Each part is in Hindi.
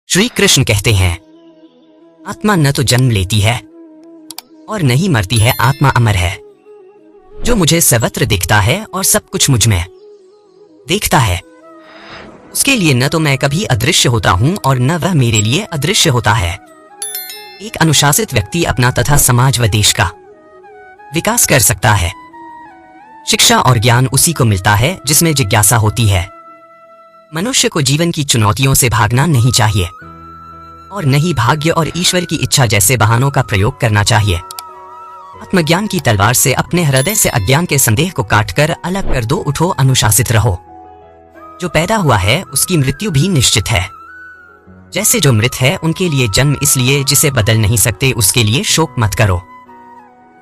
श्री कृष्ण कहते हैं, आत्मा न तो जन्म लेती है और न ही मरती है, आत्मा अमर है। जो मुझे सर्वत्र दिखता है और सब कुछ मुझ में देखता है, उसके लिए न तो मैं कभी अदृश्य होता हूं और न वह मेरे लिए अदृश्य होता है। एक अनुशासित व्यक्ति अपना तथा समाज व देश का विकास कर सकता है। शिक्षा और ज्ञान उसी को मिलता है जिसमें जिज्ञासा होती है। मनुष्य को जीवन की चुनौतियों से भागना नहीं चाहिए और न ही भाग्य और ईश्वर की इच्छा जैसे बहानों का प्रयोग करना चाहिए। आत्मज्ञान की तलवार से अपने हृदय से अज्ञान के संदेह को काटकर अलग कर दो। उठो, अनुशासित रहो। जो पैदा हुआ है उसकी मृत्यु भी निश्चित है। जैसे जो मृत है उनके लिए जन्म इसलिए जिसे बदल नहीं सकते, उसके लिए शोक मत करो।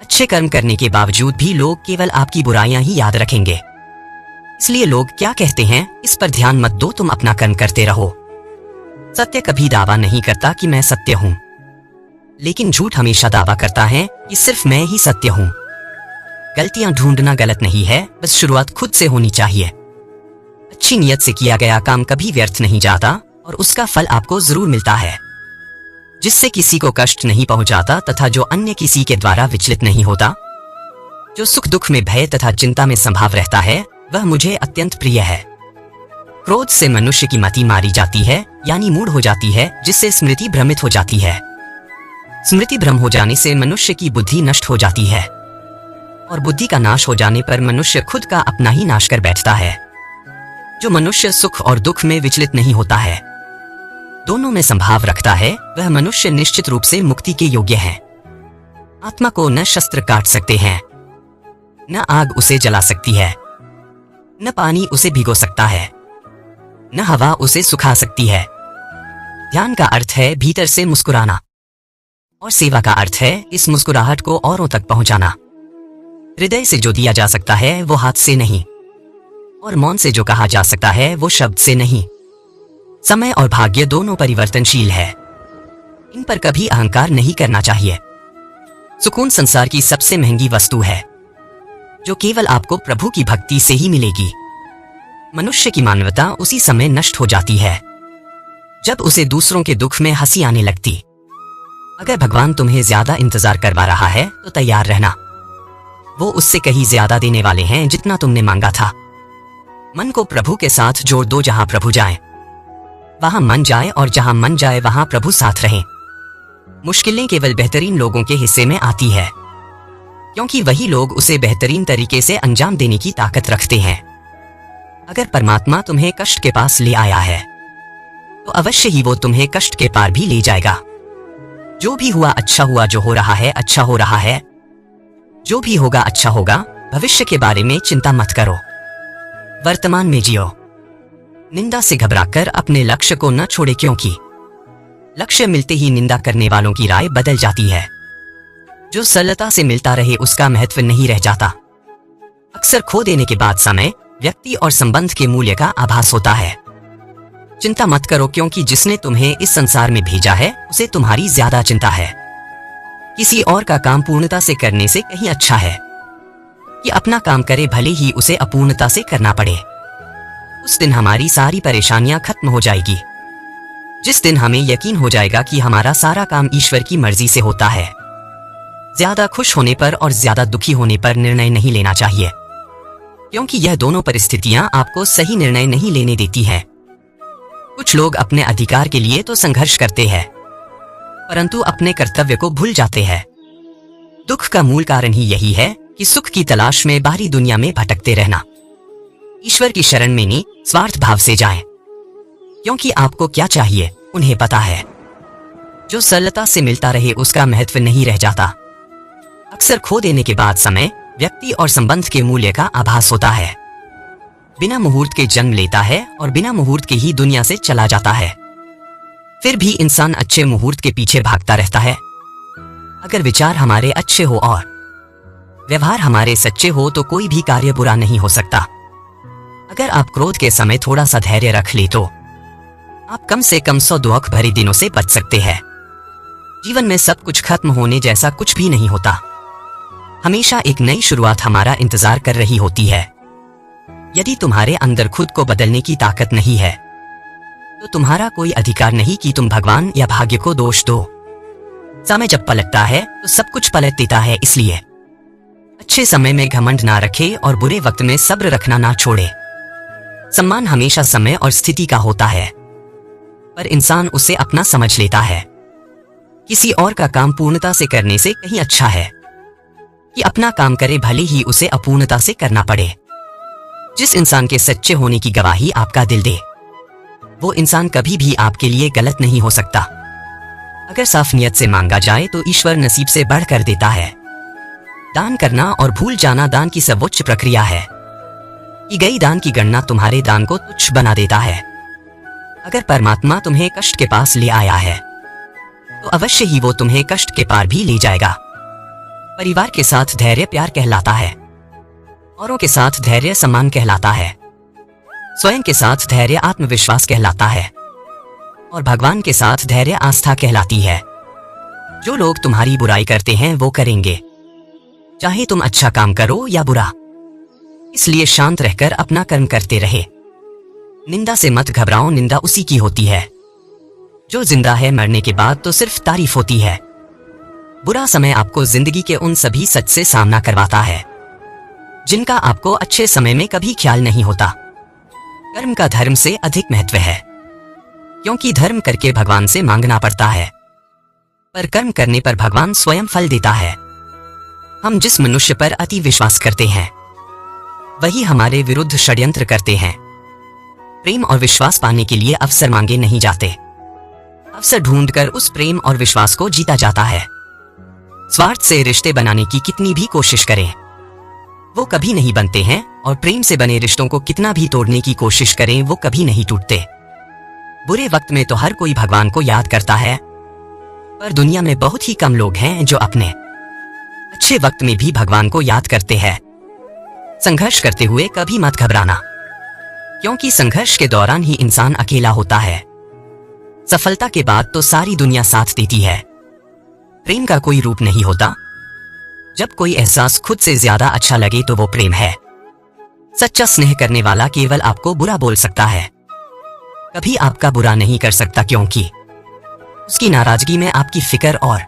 अच्छे कर्म करने के बावजूद भी लोग केवल आपकी बुराइयां ही याद रखेंगे। इसलिए लोग क्या कहते हैं इस पर ध्यान मत दो, तुम अपना कर्म करते रहो। सत्य कभी दावा नहीं करता कि मैं सत्य हूं, लेकिन झूठ हमेशा दावा करता है कि सिर्फ मैं ही सत्य हूं। गलतियां ढूंढना गलत नहीं है, बस शुरुआत खुद से होनी चाहिए। अच्छी नियत से किया गया काम कभी व्यर्थ नहीं जाता और उसका फल आपको जरूर मिलता है। जिससे किसी को कष्ट नहीं पहुंचाता तथा जो अन्य किसी के द्वारा विचलित नहीं होता, जो सुख दुख में भय तथा चिंता में संभाव रहता है, वह मुझे अत्यंत प्रिय है। क्रोध से मनुष्य की मति मारी जाती है, यानी मूढ़ हो जाती है, जिससे स्मृति भ्रमित हो जाती है। स्मृति भ्रम हो जाने से मनुष्य की बुद्धि नष्ट हो जाती है और बुद्धि का नाश हो जाने पर मनुष्य खुद का अपना ही नाश कर बैठता है। जो मनुष्य सुख और दुख में विचलित नहीं होता है, दोनों में संभाव रखता है, वह मनुष्य निश्चित रूप से मुक्ति के योग्य है। आत्मा को न शस्त्र काट सकते हैं, न आग उसे जला सकती है, न पानी उसे भिगो सकता है, न हवा उसे सुखा सकती है। ध्यान का अर्थ है भीतर से मुस्कुराना और सेवा का अर्थ है इस मुस्कुराहट को औरों तक पहुंचाना। हृदय से जो दिया जा सकता है वो हाथ से नहीं, और मौन से जो कहा जा सकता है वो शब्द से नहीं। समय और भाग्य दोनों परिवर्तनशील है, इन पर कभी अहंकार नहीं करना चाहिए। सुकून संसार की सबसे महंगी वस्तु है, जो केवल आपको प्रभु की भक्ति से ही मिलेगी। मनुष्य की मानवता उसी समय नष्ट हो जाती है जब उसे दूसरों के दुख में हंसी आने लगती। अगर भगवान तुम्हें ज्यादा इंतजार करवा रहा है तो तैयार रहना, वो उससे कहीं ज्यादा देने वाले हैं जितना तुमने मांगा था। मन को प्रभु के साथ जोड़ दो, जहां प्रभु जाए वहां मन जाए और जहां मन जाए वहां प्रभु साथ रहे। मुश्किलें केवल बेहतरीन लोगों के हिस्से में आती है, क्योंकि वही लोग उसे बेहतरीन तरीके से अंजाम देने की ताकत रखते हैं। अगर परमात्मा तुम्हें कष्ट के पास ले आया है तो अवश्य ही वो तुम्हें कष्ट के पार भी ले जाएगा। जो भी हुआ अच्छा हुआ, जो हो रहा है अच्छा हो रहा है, जो भी होगा अच्छा होगा। भविष्य के बारे में चिंता मत करो, वर्तमान में जियो। निंदा से घबराकर अपने लक्ष्य को न छोड़े, क्योंकि लक्ष्य मिलते ही निंदा करने वालों की राय बदल जाती है। जो सरलता से मिलता रहे उसका महत्व नहीं रह जाता। अक्सर खो देने के बाद समय, व्यक्ति और संबंध के मूल्य का आभास होता है। चिंता मत करो, क्योंकि जिसने तुम्हें इस संसार में भेजा है उसे तुम्हारी ज्यादा चिंता है। किसी और का काम पूर्णता से करने से कहीं अच्छा है कि अपना काम करे, भले ही उसे अपूर्णता से करना पड़े। उस दिन हमारी सारी परेशानियां खत्म हो जाएगी, जिस दिन हमें यकीन हो जाएगा कि हमारा सारा काम ईश्वर की मर्जी से होता है। ज्यादा खुश होने पर और ज्यादा दुखी होने पर निर्णय नहीं लेना चाहिए, क्योंकि यह दोनों परिस्थितियां आपको सही निर्णय नहीं लेने देती हैं। कुछ लोग अपने अधिकार के लिए तो संघर्ष करते हैं, परंतु अपने कर्तव्य को भूल जाते हैं। दुख का मूल कारण ही यही है कि सुख की तलाश में बाहरी दुनिया में भटकते रहना। ईश्वर की शरण में निस्वार्थ भाव से जाएं, क्योंकि आपको क्या चाहिए उन्हें पता है। जो सरलता से मिलता रहे उसका महत्व नहीं रह जाता। अक्सर खो देने के बाद समय, व्यक्ति और संबंध के मूल्य का आभास होता है। बिना मुहूर्त के जन्म लेता है और बिना मुहूर्त के ही दुनिया से चला जाता है। फिर भी इंसान अच्छे मुहूर्त के पीछे भागता रहता है। अगर विचार हमारे अच्छे हो और व्यवहार हमारे सच्चे हो तो कोई भी कार्य बुरा नहीं हो सकता। अगर आप क्रोध के समय थोड़ा सा धैर्य रख ले तो आप कम से कम 100 दुख भरे दिनों से बच सकते हैं। जीवन में सब कुछ खत्म होने जैसा कुछ भी नहीं होता। हमेशा एक नई शुरुआत हमारा इंतजार कर रही होती है। यदि तुम्हारे अंदर खुद को बदलने की ताकत नहीं है तो तुम्हारा कोई अधिकार नहीं कि तुम भगवान या भाग्य को दोष दो। समय जब पलटता है तो सब कुछ पलट देता है, इसलिए अच्छे समय में घमंड ना रखे और बुरे वक्त में सब्र रखना ना छोड़े। सम्मान हमेशा समय और स्थिति का होता है, पर इंसान उसे अपना समझ लेता है। किसी और का काम पूर्णता से करने से कहीं अच्छा है कि अपना काम करे, भले ही उसे अपूर्णता से करना पड़े। जिस इंसान के सच्चे होने की गवाही आपका दिल दे, वो इंसान कभी भी आपके लिए गलत नहीं हो सकता। अगर साफ नियत से मांगा जाए तो ईश्वर नसीब से बढ़कर देता है। दान करना और भूल जाना दान की सर्वोच्च प्रक्रिया है। की गई दान की गणना तुम्हारे दान को तुच्छ बना देता है। अगर परमात्मा तुम्हें कष्ट के पास ले आया है तो अवश्य ही वो तुम्हें कष्ट के पार भी ले जाएगा। परिवार के साथ धैर्य प्यार कहलाता है, औरों के साथ धैर्य सम्मान कहलाता है, स्वयं के साथ धैर्य आत्मविश्वास कहलाता है, और भगवान के साथ धैर्य आस्था कहलाती है। जो लोग तुम्हारी बुराई करते हैं वो करेंगे, चाहे तुम अच्छा काम करो या बुरा। इसलिए शांत रहकर अपना कर्म करते रहे। निंदा से मत घबराओ, निंदा उसी की होती है जो जिंदा है। मरने के बाद तो सिर्फ तारीफ होती है। बुरा समय आपको जिंदगी के उन सभी सच से सामना करवाता है जिनका आपको अच्छे समय में कभी ख्याल नहीं होता। कर्म का धर्म से अधिक महत्व है, क्योंकि धर्म करके भगवान से मांगना पड़ता है, पर कर्म करने पर भगवान स्वयं फल देता है। हम जिस मनुष्य पर अति विश्वास करते हैं वही हमारे विरुद्ध षड्यंत्र करते हैं। प्रेम और विश्वास पाने के लिए अवसर मांगे नहीं जाते, अवसर ढूंढकर उस प्रेम और विश्वास को जीता जाता है। स्वार्थ से रिश्ते बनाने की कितनी भी कोशिश करें वो कभी नहीं बनते हैं, और प्रेम से बने रिश्तों को कितना भी तोड़ने की कोशिश करें वो कभी नहीं टूटते। बुरे वक्त में तो हर कोई भगवान को याद करता है, पर दुनिया में बहुत ही कम लोग हैं जो अपने अच्छे वक्त में भी भगवान को याद करते हैं। संघर्ष करते हुए कभी मत घबराना, क्योंकि संघर्ष के दौरान ही इंसान अकेला होता है। सफलता के बाद तो सारी दुनिया साथ देती है। प्रेम का कोई रूप नहीं होता। जब कोई एहसास खुद से ज्यादा अच्छा लगे तो वो प्रेम है। सच्चा स्नेह करने वाला केवल आपको बुरा बोल सकता है, कभी आपका बुरा नहीं कर सकता, क्योंकि उसकी नाराजगी में आपकी फिक्र और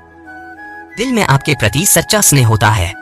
दिल में आपके प्रति सच्चा स्नेह होता है।